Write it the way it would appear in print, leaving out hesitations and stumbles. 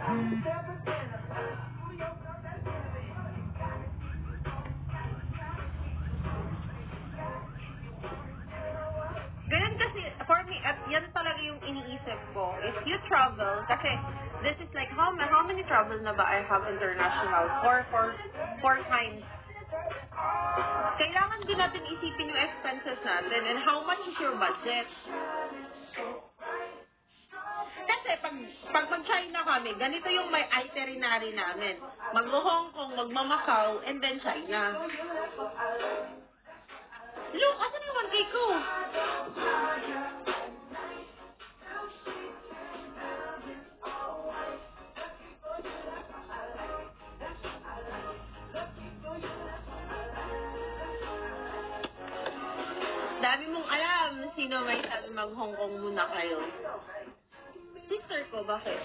Ganyan kasi, for me, at yan talaga yung iniisip ko. If you travel, kasi this is like, how many travels na ba I have international? Four times. Kailangan din natin isipin yung expenses natin and how much is your budget. Kasi pag mag-China kami, ganito yung may itinerary namin. Mag-Hong Kong, magma-Macau, and then China. Look, asan yung 1K ko? Dami mong alam sino may sabi mag-Hong Kong muna kayo. Sister ko, bakit?